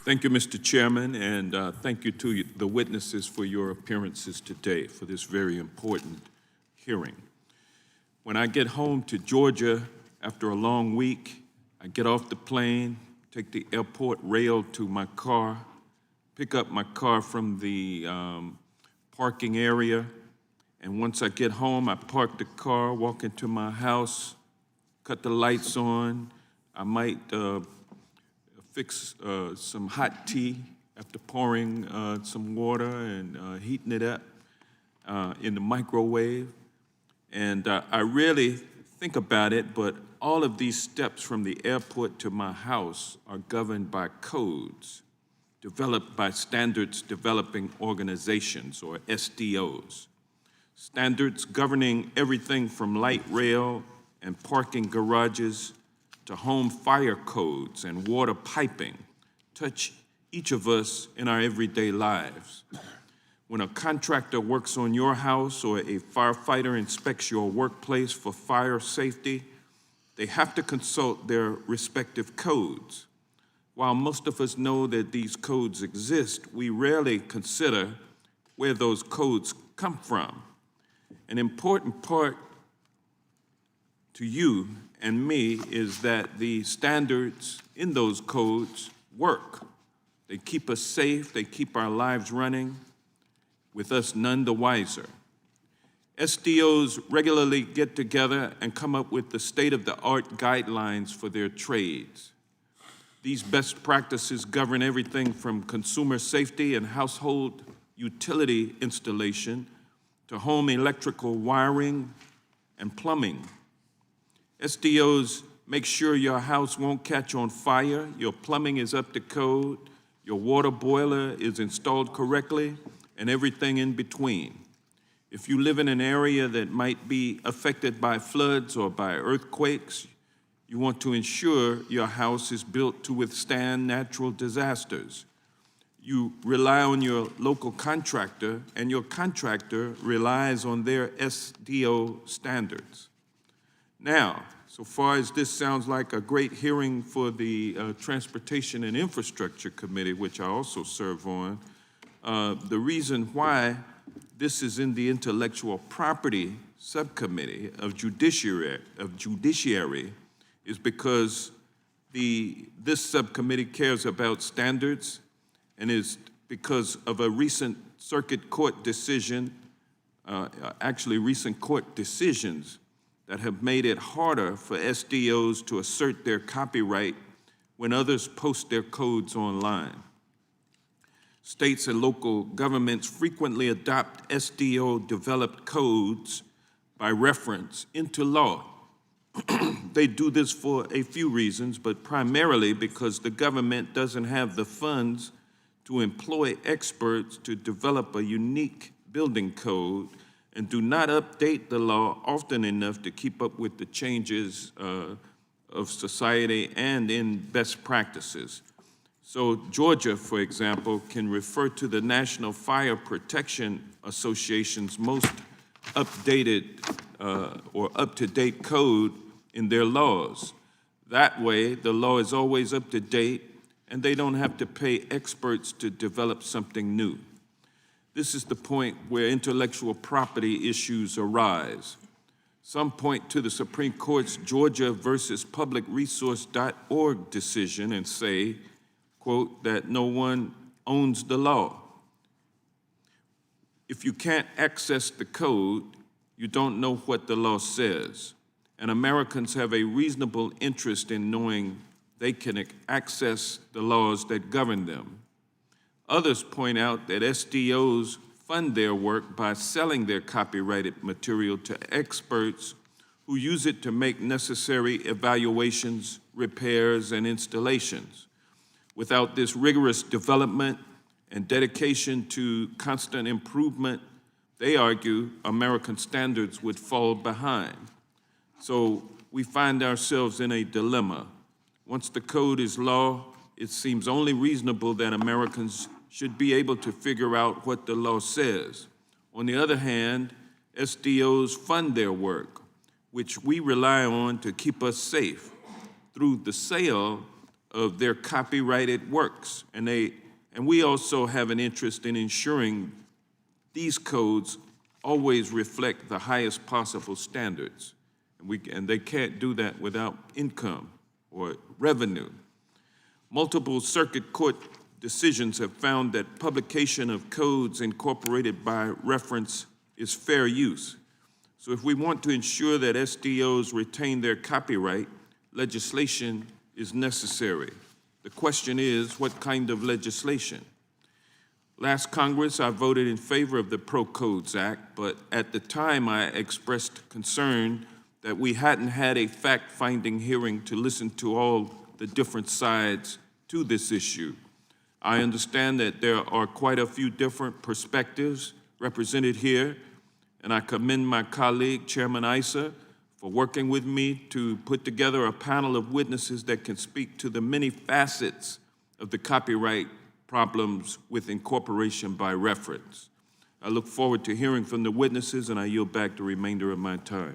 Thank you, Mr. Chairman, and thank you to the witnesses for your appearances today for this very important hearing. When I get home to Georgia after a long week, I get off the plane, take the airport rail to my car, pick up my car from the parking area, and once I get home, I park the car, walk into my house, cut the lights on. I might fix some hot tea after pouring some water and heating it up in the microwave. And I really think about it, but all of these steps from the airport to my house are governed by codes developed by standards developing organizations, or SDOs. Standards governing everything from light rail and parking garages to home fire codes and water piping touch each of us in our everyday lives. When a contractor works on your house or a firefighter inspects your workplace for fire safety, they have to consult their respective codes. While most of us know that these codes exist, we rarely consider where those codes come from. An important part to you and me is that the standards in those codes work. They keep us safe, they keep our lives running, with us none the wiser. SDOs regularly get together and come up with the state-of-the-art guidelines for their trades. These best practices govern everything from consumer safety and household utility installation to home electrical wiring and plumbing. SDOs make sure your house won't catch on fire, your plumbing is up to code, your water boiler is installed correctly, and everything in between. If you live in an area that might be affected by floods or by earthquakes, you want to ensure your house is built to withstand natural disasters. You rely on your local contractor, and your contractor relies on their SDO standards. Now, so far as this sounds like a great hearing for the Transportation and Infrastructure Committee, which I also serve on, the reason why this is in the Intellectual Property Subcommittee of Judiciary is because this subcommittee cares about standards, and is because of a recent circuit court decision, recent court decisions that have made it harder for SDOs to assert their copyright when others post their codes online. States and local governments frequently adopt SDO-developed codes by reference into law. They do this for a few reasons, but primarily because the government doesn't have the funds to employ experts to develop a unique building code and do not update the law often enough to keep up with the changes of society and in best practices. So Georgia, for example, can refer to the National Fire Protection Association's most updated or up-to-date code in their laws. That way, the law is always up to date, and they don't have to pay experts to develop something new. This is the point where intellectual property issues arise. Some point to the Supreme Court's Georgia versus publicresource.org decision and say, quote, that no one owns the law. If you can't access the code, you don't know what the law says. And Americans have a reasonable interest in knowing they can access the laws that govern them. Others point out that SDOs fund their work by selling their copyrighted material to experts who use it to make necessary evaluations, repairs, and installations. Without this rigorous development and dedication to constant improvement, they argue American standards would fall behind. So we find ourselves in a dilemma. Once the code is law, it seems only reasonable that Americans should be able to figure out what the law says. On the other hand, SDOs fund their work, which we rely on to keep us safe. Through the sale of their copyrighted works. And we also have an interest in ensuring these codes always reflect the highest possible standards. And they can't do that without income or revenue. Multiple circuit court decisions have found that publication of codes incorporated by reference is fair use. So if we want to ensure that SDOs retain their copyright, legislation is necessary. The question is, what kind of legislation? Last Congress, I voted in favor of the Pro Codes Act, but at the time I expressed concern that we hadn't had a fact-finding hearing to listen to all the different sides to this issue. I understand that there are quite a few different perspectives represented here, and I commend my colleague, Chairman Issa, for working with me to put together a panel of witnesses that can speak to the many facets of the copyright problems with incorporation by reference. I look forward to hearing from the witnesses, and I yield back the remainder of my time.